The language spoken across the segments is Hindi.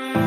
Hello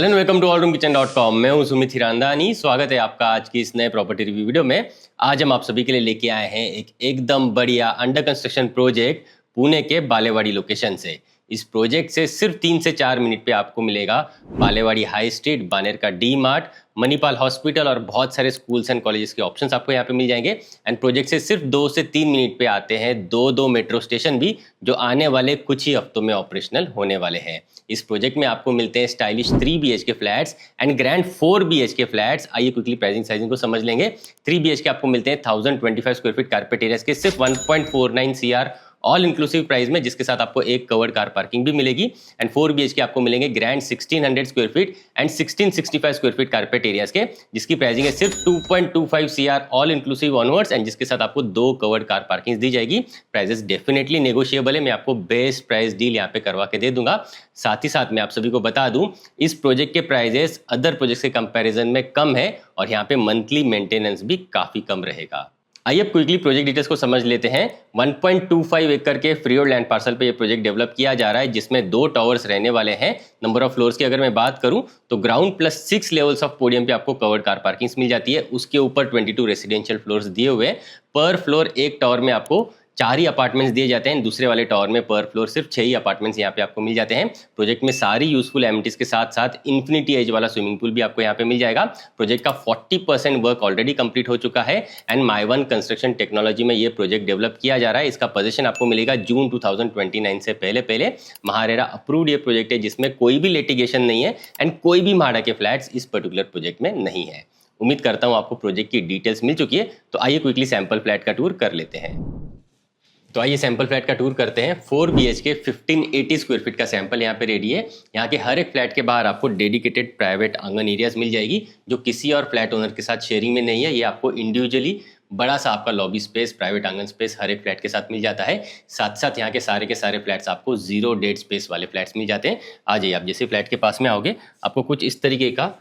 and welcome to allroomkitchen.com। मैं हूं सुमित हिरांदानी। स्वागत है आपका आज की इस नए प्रॉपर्टी रिव्यू वीडियो में। आज हम आप सभी के लिए लेके आए हैं एक एकदम बढ़िया अंडर कंस्ट्रक्शन प्रोजेक्ट पुणे के बालेवाड़ी लोकेशन से। इस प्रोजेक्ट से सिर्फ 3 से 4 मिनट पे आपको मिलेगा बालेवाड़ी हाई स्ट्रीट, बानेर का डी मार्ट, मणिपाल हॉस्पिटल और बहुत सारे स्कूल्स एंड कॉलेजेस के ऑप्शंस आपको यहाँ पे मिल जाएंगे। एंड प्रोजेक्ट से सिर्फ 2 से 3 मिनट पे आते हैं दो मेट्रो स्टेशन भी, जो आने वाले कुछ ही हफ्तों में ऑपरेशनल होने वाले हैं। इस प्रोजेक्ट में आपको मिलते हैं stylish 3 BHK flats and grand 4 BHK flats. आइए क्विकली प्राइसिंग साइजिंग को समझ लेंगे। 3 BHK आपको मिलते हैं 1025 स्क्वायर फीट कारपेट एरियाज के सिर्फ 1.49 CR ऑल इंक्लूसिव प्राइस में, जिसके साथ आपको एक कवर्ड कार पार्किंग भी मिलेगी। एंड 4 BHK आपको मिलेंगे grand 1600 square feet and 1665 square feet carpet areas के, जिसकी प्राइसिंग है सिर्फ 2.25 CR all inclusive onwards and जिसके साथ आपको 2 कवर्ड कार पार्किंग दी जाएगी। प्राइसेस डेफिनेटली नेगोशिएबल है। मैं आपको बेस्ट प्राइस डील यहाँ पे करवा के दे दूंगा। साथ ही साथ मैं आप सभी को बता दूं, इस प्रोजेक्ट के प्राइजेस अदर प्रोजेक्ट के कंपैरिजन में कम है और यहाँ पे मंथली मेंटेनेंस भी काफी कम रहेगा। आइए अब क्विकली प्रोजेक्ट डिटेल्स को समझ लेते हैं। 1.25 एकड़ के फ्री होल्ड लैंड पार्सल पे ये प्रोजेक्ट डेवलप किया जा रहा है, जिसमें 2 टावर्स रहने वाले हैं। नंबर ऑफ फ्लोर्स की अगर मैं बात करूं तो ground plus 6 levels of podium पे आपको कवर्ड कार पार्किंग मिल जाती है। उसके ऊपर 22 रेसिडेंशियल फ्लोर्स दिए हुए हैं। पर फ्लोर एक टावर में आपको 4 ही अपार्टमेंट्स दिए जाते हैं। दूसरे वाले टावर में पर फ्लोर सिर्फ 6 ही अपार्टमेंट्स यहाँ पे आपको मिल जाते हैं। प्रोजेक्ट में सारी यूजफुल एमिनिटीज के साथ साथ इन्फिनिटी एज वाला स्विमिंग पूल भी आपको यहाँ पे मिल जाएगा। प्रोजेक्ट का 40% वर्क ऑलरेडी कंप्लीट हो चुका है एंड माई1 कंस्ट्रक्शन टेक्नोलॉजी में ये प्रोजेक्ट डेवलप किया जा रहा है। इसका पोजीशन आपको मिलेगा जून 2029 से पहले। महारेरा अप्रूव्ड ये प्रोजेक्ट है, जिसमें कोई भी लिटिगेशन नहीं है एंड कोई भी म्हाडा के फ्लैट्स इस पर्टिकुलर प्रोजेक्ट में नहीं है। उम्मीद करता हूँ आपको प्रोजेक्ट की डिटेल्स मिल चुकी है। तो आइए क्विकली सैंपल फ्लैट का टूर कर लेते हैं। तो आइए सैंपल फ्लैट का टूर करते हैं। 4 BHK 1580 स्क्वायर फीट का सैंपल यहाँ पे रेडी है। यहाँ के हर एक फ्लैट के बाहर आपको डेडिकेटेड प्राइवेट आंगन एरियाज मिल जाएगी, जो किसी और फ्लैट ओनर के साथ शेयरिंग में नहीं है। ये आपको इंडिविजुअली बड़ा सा आपका लॉबी स्पेस, प्राइवेट आंगन स्पेस हर एक फ्लैट के साथ मिल जाता है। साथ साथ यहाँ के सारे फ्लैट्स आपको 0 डेड स्पेस वाले फ्लैट्स मिल जाते हैं। आ जाइए, आप जैसे फ्लैट के पास में आओगे आपको कुछ इस तरीके का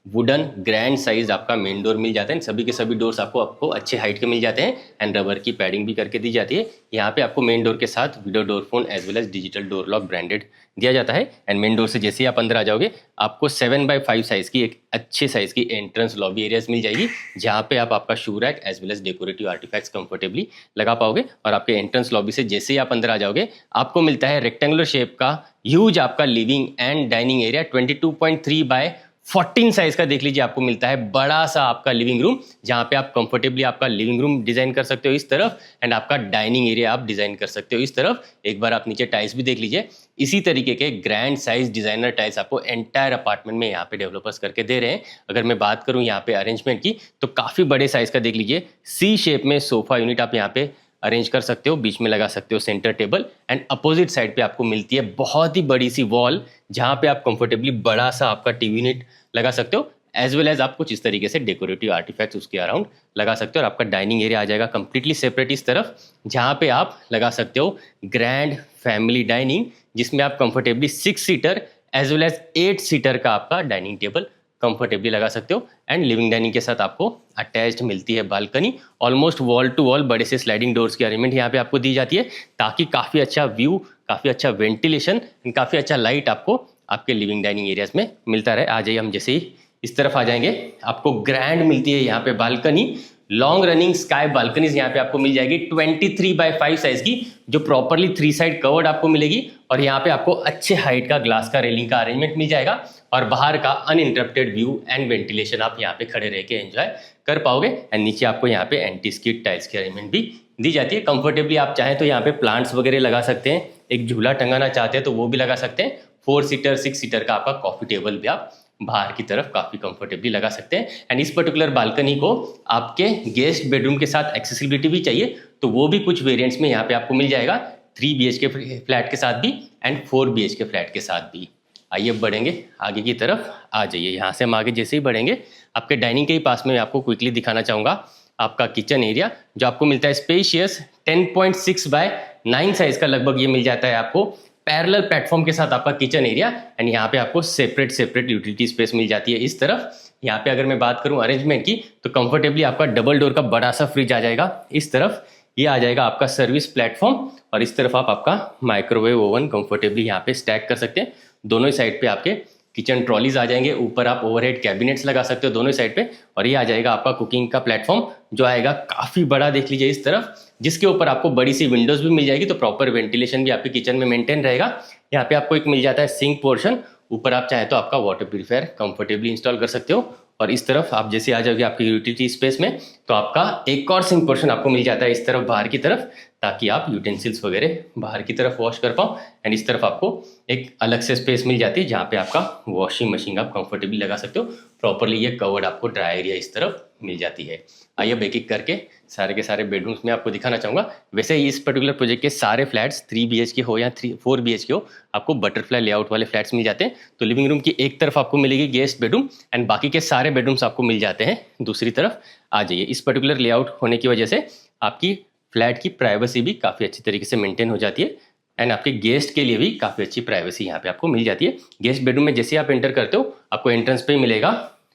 वुडन ग्रैंड साइज आपका मेन डोर मिल जाता है। सभी के सभी डोर्स आपको अच्छे हाइट के मिल जाते हैं एंड रबर की पैडिंग भी करके दी जाती है। यहाँ पे आपको मेन डोर के साथ video door phone as well as digital door lock branded दिया जाता है। एंड मेन डोर से जैसे ही आप अंदर आ जाओगे आपको 7x5 साइज की एक अच्छे साइज की एंट्रेंस लॉबी एरियाज मिल जाएगी, जहाँ पे आप आपका shoe rack as well as decorative artifacts comfortably लगा पाओगे। और आपके एंट्रेंस लॉबी से जैसे ही आप अंदर आ जाओगे आपको मिलता है रेक्टेंगुलर शेप का ह्यूज आपका living and dining area. 22.3 by 14 size का देख लीजिए आपको मिलता है बड़ा सा आपका लिविंग रूम, जहां पे आप कंफर्टेबली आपका लिविंग रूम डिजाइन कर सकते हो इस तरफ एंड आपका डाइनिंग एरिया आप डिजाइन कर सकते हो इस तरफ। एक बार आप नीचे टाइल्स भी देख लीजिए। इसी तरीके के ग्रैंड साइज डिजाइनर टाइल्स आपको एंटायर अपार्टमेंट में यहाँ पे डेवलपर्स करके दे रहे हैं। अगर मैं बात करूँ यहाँ पे अरेंजमेंट की, तो काफी बड़े साइज का देख लीजिए। C शेप में सोफा यूनिट आप यहाँ पे अरेंज कर सकते हो, बीच में लगा सकते हो centre table and opposite side पे आपको मिलती है बहुत ही बड़ी सी वॉल, जहां पे आप कंफर्टेबली बड़ा सा आपका टीवी यूनिट लगा सकते हो एज वेल एज आप कुछ इस तरीके से डेकोरेटिव आर्टिफैक्ट्स उसके अराउंड लगा सकते हो। और आपका डाइनिंग एरिया आ जाएगा कंप्लीटली सेपरेट इस तरफ, जहां पे आप लगा सकते हो ग्रैंड फैमिली डाइनिंग, जिसमें आप comfortably 6 seater as well as 8 seater का आपका डाइनिंग टेबल कंफर्टेबली लगा सकते हो। एंड लिविंग डाइनिंग के साथ आपको अटैच्ड मिलती है balcony. Almost wall to wall बड़े से स्लाइडिंग डोर्स की अरेंजमेंट यहाँ पे आपको दी जाती है, ताकि काफ़ी अच्छा व्यू, काफ़ी अच्छा वेंटिलेशन एंड काफ़ी अच्छा लाइट आपको आपके लिविंग डाइनिंग एरियाज में मिलता रहे। आ जाइए, हम जैसे ही इस तरफ आ जाएंगे आपको ग्रैंड मिलती है यहाँ पे balcony. Long running sky balconies यहाँ पे आपको मिल जाएगी 23x5 साइज की, जो प्रॉपरली 3 साइड कवर्ड आपको मिलेगी। और यहाँ पे आपको अच्छे हाइट का ग्लास का रेलिंग का अरेंजमेंट मिल जाएगा और बाहर का अनइंटरप्टेड व्यू एंड वेंटिलेशन आप यहाँ पे खड़े रह के एंजॉय कर पाओगे। एंड नीचे आपको यहाँ पे एंटी स्किड टाइल्स की अरेंजमेंट भी दी जाती है। कंफर्टेबली आप चाहें तो यहाँ पे प्लांट्स वगैरह लगा सकते हैं, एक झूला टंगाना चाहते हैं तो वो भी लगा सकते हैं। 4 सीटर 6 सीटर का आपका कॉफी टेबल भी आप बाहर की तरफ काफी कंफर्टेबली लगा सकते हैं। एंड इस पर्टिकुलर बालकनी को आपके गेस्ट बेडरूम के साथ एक्सेसिबिलिटी भी चाहिए तो वो भी कुछ वेरिएंट्स में यहाँ पे आपको मिल जाएगा, 3 BHK फ्लैट के साथ भी एंड 4 BHK फ्लैट के साथ भी। आइए अब बढ़ेंगे आगे की तरफ। आ जाइए, यहाँ से हम आगे जैसे ही बढ़ेंगे आपके डाइनिंग के ही पास में मैं आपको क्विकली दिखाना चाहूँगा आपका किचन एरिया, जो आपको मिलता है स्पेशियस 10.6 बाय 9 साइज का लगभग ये मिल जाता है आपको। पैरेलल प्लेटफॉर्म के साथ आपका किचन एरिया एंड यहाँ पे आपको सेपरेट यूटिलिटी स्पेस मिल जाती है इस तरफ। यहाँ पे अगर मैं बात करूँ अरेंजमेंट की तो कंफर्टेबली आपका डबल डोर का बड़ा सा फ्रिज आ जाएगा इस तरफ। ये आ जाएगा आपका सर्विस प्लेटफॉर्म और इस तरफ आप आपका माइक्रोवेव ओवन कंफर्टेबली यहाँ पे स्टैक कर सकते हैं। दोनों ही साइड पे आपके किचन ट्रॉलीज आ जाएंगे, ऊपर आप ओवरहेड कैबिनेट्स लगा सकते हो दोनों साइड पे। और ये आ जाएगा आपका कुकिंग का प्लेटफॉर्म जो आएगा काफ़ी बड़ा, देख लीजिए इस तरफ, जिसके ऊपर आपको बड़ी सी विंडोज भी मिल जाएगी तो प्रॉपर वेंटिलेशन भी आपके किचन में मेंटेन रहेगा। यहाँ पे आपको एक मिल जाता है सिंक पोर्शन, ऊपर आप चाहे तो आपका वाटर प्यूरीफायर कंफर्टेबली इंस्टॉल कर सकते हो। और इस तरफ आप जैसे आ जाओगे आपकी यूटिलिटी स्पेस में तो आपका एक और सिंक पोर्शन आपको मिल जाता है इस तरफ बाहर की तरफ, ताकि आप यूटेंसिल्स वगैरह बाहर की तरफ वॉश कर पाओ। एंड इस तरफ आपको एक अलग से स्पेस मिल जाती है जहाँ पे आपका वॉशिंग मशीन आप कंफर्टेबली लगा सकते हो। प्रॉपरली ये कवर्ड आपको ड्राई एरिया इस तरफ मिल जाती है। आइए अब एक एक करके सारे के सारे बेडरूम्स में आपको दिखाना चाहूँगा। वैसे इस पर्टिकुलर प्रोजेक्ट के सारे फ्लैट्स 3 BHK हो या 4 BHK हो, आपको बटरफ्लाई लेआउट वाले फ्लैट्स मिल जाते हैं। तो लिविंग रूम की एक तरफ आपको मिलेगी गेस्ट बेडरूम एंड बाकी के सारे बेडरूम्स आपको मिल जाते हैं दूसरी तरफ। आ जाइए, इस पर्टिकुलर लेआउट होने की वजह से आपकी फ्लैट की प्राइवेसी भी काफ़ी अच्छी तरीके से मेंटेन हो जाती है एंड आपके गेस्ट के लिए भी काफ़ी अच्छी प्राइवेसी यहाँ पे आपको मिल जाती है। गेस्ट बेडरूम में जैसे आप एंटर करते हो आपको एंट्रेंस पे ही मिलेगा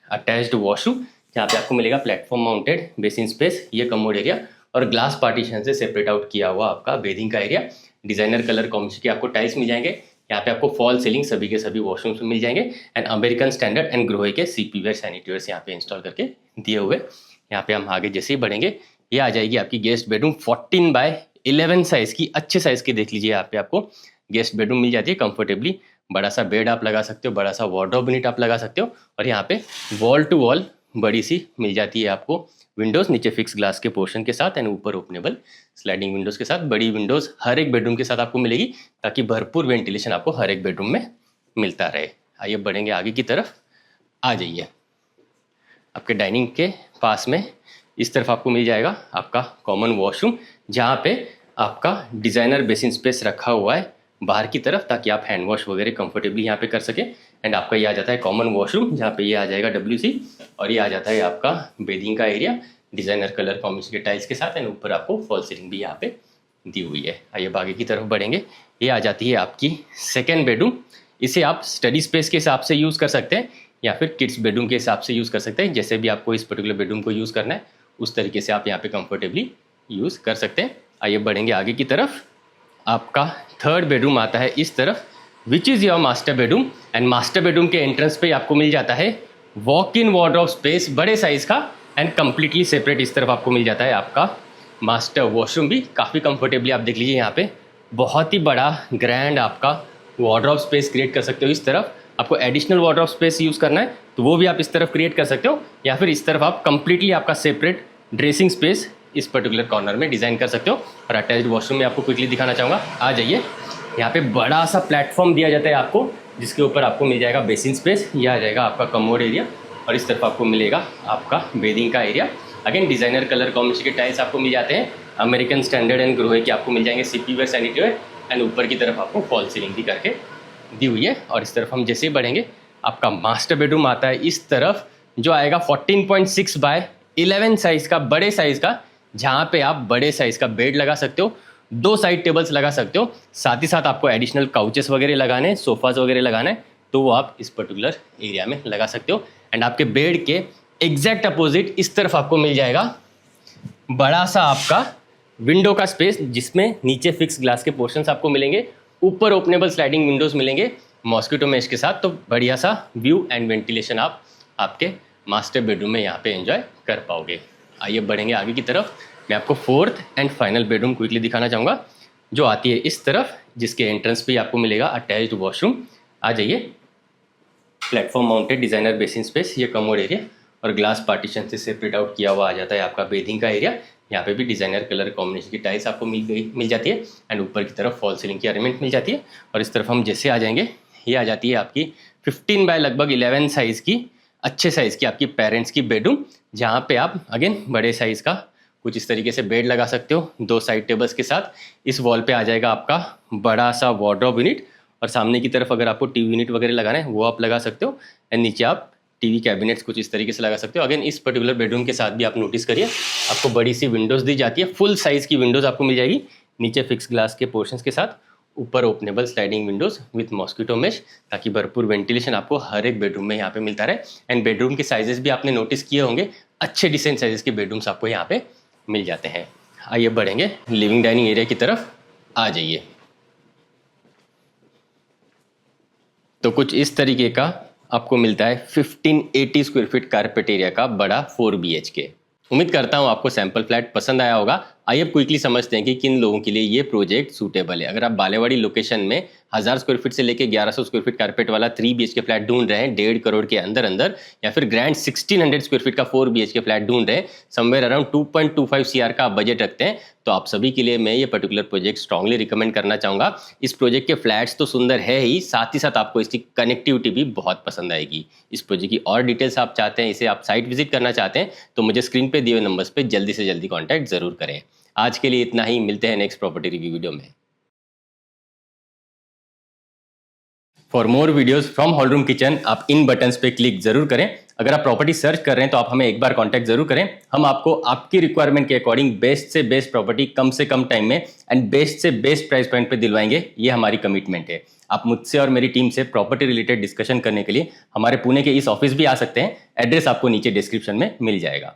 अटैच्ड वॉशरूम, जहाँ पे आपको मिलेगा प्लेटफॉर्म माउंटेड बेसिन स्पेस, ये कमोड एरिया और ग्लास पार्टीशन से सेपरेट आउट किया हुआ आपका बेदिंग का एरिया। डिजाइनर कलर कॉम्बिनेशन के आपको टाइल्स मिल जाएंगे। यहाँ पे आपको फॉल सीलिंग सभी के सभी वॉशरूम्स में मिल जाएंगे and American standard and Grohe के CP वेयर सैनिटरीवेयर्स यहाँ पे इंस्टॉल करके दिए हुए। यहाँ पे हम आगे जैसे ही बढ़ेंगे ये आ जाएगी आपकी गेस्ट बेडरूम 14x11 साइज की, अच्छे साइज की, देख लीजिए यहाँ पे आपको गेस्ट बेडरूम मिल जाती है कंफर्टेबली। बड़ा सा बेड आप लगा सकते हो, बड़ा सा वार्डरोब यूनिट आप लगा सकते हो और यहाँ पे वॉल टू वॉल बड़ी सी मिल जाती है आपको विंडोज, नीचे फिक्स ग्लास के पोर्शन के साथ एंड ऊपर ओपनेबल स्लाइडिंग विंडोज के साथ। बड़ी विंडोज हर एक बेडरूम के साथ आपको मिलेगी ताकि भरपूर वेंटिलेशन आपको हर एक बेडरूम में मिलता रहे। आइए बढ़ेंगे आगे की तरफ। आ जाइए, आपके डाइनिंग के पास में इस तरफ आपको मिल जाएगा आपका कॉमन वॉशरूम, जहाँ पे आपका डिज़ाइनर बेसिन स्पेस रखा हुआ है बाहर की तरफ, ताकि आप हैंड वॉश वगैरह कंफर्टेबली यहाँ पे कर सके। एंड आपका ये आ जाता है कॉमन वॉशरूम, जहाँ पे ये आ जाएगा WC और ये आ जाता है आपका बेडिंग का एरिया डिज़ाइनर कलर कॉम्बिनेशन के टाइल्स के साथ एंड ऊपर आपको फॉल सीलिंग भी यहाँ पे दी हुई है। आइए आगे की तरफ बढ़ेंगे। ये आ जाती है आपकी सेकेंड बेडरूम। इसे आप स्टडी स्पेस के हिसाब से यूज़ कर सकते हैं या फिर किड्स बेडरूम के हिसाब से यूज़ कर सकते हैं। जैसे भी आपको इस पर्टिकुलर बेडरूम को यूज़ करना है उस तरीके से आप यहाँ पे कंफर्टेबली यूज़ कर सकते हैं। आइए बढ़ेंगे आगे की तरफ। आपका थर्ड बेडरूम आता है इस तरफ, which is your master bedroom and master bedroom के एंट्रेंस पे आपको मिल जाता है वॉक इन वार्डरोब स्पेस बड़े साइज़ का एंड कम्प्लीटली सेपरेट। इस तरफ आपको मिल जाता है आपका मास्टर वॉशरूम भी काफ़ी कंफर्टेबली। आप देख लीजिए यहाँ पे बहुत ही बड़ा ग्रैंड आपका वार्डरोब स्पेस क्रिएट कर सकते हो। इस तरफ आपको एडिशनल वार्डरोब स्पेस यूज़ करना है तो वो भी आप इस तरफ क्रिएट कर सकते हो, या फिर इस तरफ आप कंप्लीटली आपका सेपरेट ड्रेसिंग स्पेस इस पर्टिकुलर कॉर्नर में डिज़ाइन कर सकते हो। और अटैच्ड वॉशरूम में आपको क्विकली दिखाना चाहूँगा। आ जाइए, यहाँ पे बड़ा सा प्लेटफॉर्म दिया जाता है आपको, जिसके ऊपर आपको मिल जाएगा बेसिन स्पेस, ये आ जाएगा आपका कमोड एरिया और इस तरफ आपको मिलेगा आपका बेडिंग का area. Again designer colour combination के टाइल्स आपको मिल जाते हैं, अमेरिकन स्टैंडर्ड एंड ग्रोहे के आपको मिल जाएंगे CP वेयर सैनिटरीवेयर एंड ऊपर की तरफ आपको फॉल सीलिंग भी करके दी हुई है। और इस तरफ हम जैसे ही बढ़ेंगे आपका मास्टर बेडरूम आता है इस तरफ, जो आएगा 14.6x11 साइज़ का, बड़े साइज़ का, जहाँ पे आप बड़े साइज़ का बेड लगा सकते हो, 2 साइड टेबल्स लगा सकते हो, साथ ही साथ आपको एडिशनल काउचेस वगैरह लगाने हैं, सोफाज वगैरह लगाना है तो वो आप इस पर्टिकुलर एरिया में लगा सकते हो। एंड आपके बेड के एग्जैक्ट अपोजिट इस तरफ आपको मिल जाएगा बड़ा सा आपका विंडो का स्पेस, जिसमें नीचे फिक्स ग्लास के पोर्शंस आपको मिलेंगे, ऊपर ओपनेबल स्लाइडिंग विंडोज़ मिलेंगे मॉस्किटो मेश के साथ। तो बढ़िया सा व्यू एंड वेंटिलेशन आप आपके मास्टर बेडरूम में यहाँ पे एंजॉय कर पाओगे। आइए बढ़ेंगे आगे की तरफ। मैं आपको fourth and final bedroom quickly दिखाना चाहूँगा, जो आती है इस तरफ, जिसके एंट्रेंस पे आपको मिलेगा अटैच्ड वॉशरूम। आ जाइए, platform mounted designer basin space, ये कमोड एरिया और ग्लास पार्टीशन से सेपरेट आउट किया हुआ आ जाता है आपका बेडिंग का एरिया। यहाँ पे भी डिज़ाइनर कलर कॉम्बिनेशन की टाइल्स आपको मिल जाती है एंड ऊपर की तरफ फॉल सीलिंग की अरेंजमेंट मिल जाती है। और इस तरफ हम जैसे आ जाएंगे, ये आ जाती है आपकी 15x11 साइज़ की, अच्छे साइज़ की आपकी पेरेंट्स की बेडरूम, जहाँ पे आप अगेन बड़े साइज़ का कुछ इस तरीके से बेड लगा सकते हो 2 साइड टेबल्स के साथ। इस वॉल पे आ जाएगा आपका बड़ा सा वार्डरोब यूनिट और सामने की तरफ अगर आपको TV यूनिट वगैरह लगाना है वो आप लगा सकते हो एंड नीचे आप TV कैबिनेट्स कुछ इस तरीके से लगा सकते हो। अगेन इस पर्टिकुलर बेडरूम के साथ भी आप नोटिस करिए आपको बड़ी सी विंडोज़ दी जाती है, फुल साइज़ की विंडोज़ आपको मिल जाएगी, नीचे फिक्स ग्लास के पोर्शंस के साथ, ऊपर openable sliding Windows with mosquito mesh, ताकि भरपूर वेंटिलेशन आपको हर एक बेडरूम में यहाँ पे मिलता रहे। एंड बेडरूम के साइजेस भी आपने नोटिस किए होंगे, अच्छे डिसेंट साइजेस के बेडरूम्स आपको यहाँ पे मिल जाते हैं। आइए बढ़ेंगे लिविंग डाइनिंग एरिया की तरफ, आ जाइए। तो कुछ इस तरीके का आपको मिलता है 1580 स्क्वायर फीट कारपेट एरिया का बड़ा 4 BHK। उम्मीद करता हूँ आपको सैंपल फ्लैट पसंद आया होगा। आइए अब क्विकली समझते हैं कि किन लोगों के लिए ये प्रोजेक्ट सूटेबल है। अगर आप बालेवाड़ी लोकेशन में 1000 स्क्वायर फीट से लेके 1100 स्क्वायर फीट कारपेट वाला 3 BHK फ्लैट ढूंढ रहे हैं 1.5 करोड़ के अंदर अंदर, या फिर ग्रैंड 1600 स्क्वायर फीट का 4 BHK फ्लैट ढूंढ रहे हैं, समवेयर अराउंड 2.25 CR का आप बजट रखते हैं, तो आप सभी के लिए मैं ये पर्टिकुलर प्रोजेक्ट स्ट्रांगली रिकमेंड करना चाहूँगा। इस प्रोजेक्ट के फ्लैट्स तो सुंदर है ही साथ आपको इसकी कनेक्टिविटी भी बहुत पसंद आएगी। इस प्रोजेक्ट की और डिटेल्स आप चाहते हैं, इसे आप साइट विजिट करना चाहते हैं, तो मुझे स्क्रीन पे दिए हुए नंबर्स पे जल्दी से जल्दी कॉन्टैक्ट जरूर करें। आज के लिए इतना ही, मिलते हैं नेक्स्ट प्रॉपर्टी रिव्यू वीडियो में। For more videos from hall room kitchen आप इन बटन्स पे क्लिक जरूर करें। अगर आप प्रॉपर्टी सर्च कर रहे हैं तो आप हमें एक बार कांटेक्ट जरूर करें। हम आपको आपकी रिक्वायरमेंट के अकॉर्डिंग बेस्ट से बेस्ट प्रॉपर्टी कम से कम टाइम में एंड बेस्ट से बेस्ट प्राइस पॉइंट पे दिलवाएंगे, ये हमारी कमिटमेंट है। आप मुझसे और मेरी टीम से प्रॉपर्टी रिलेटेड डिस्कशन करने के लिए हमारे पुणे के इस ऑफिस भी आ सकते हैं। एड्रेस आपको नीचे डिस्क्रिप्शन में मिल जाएगा।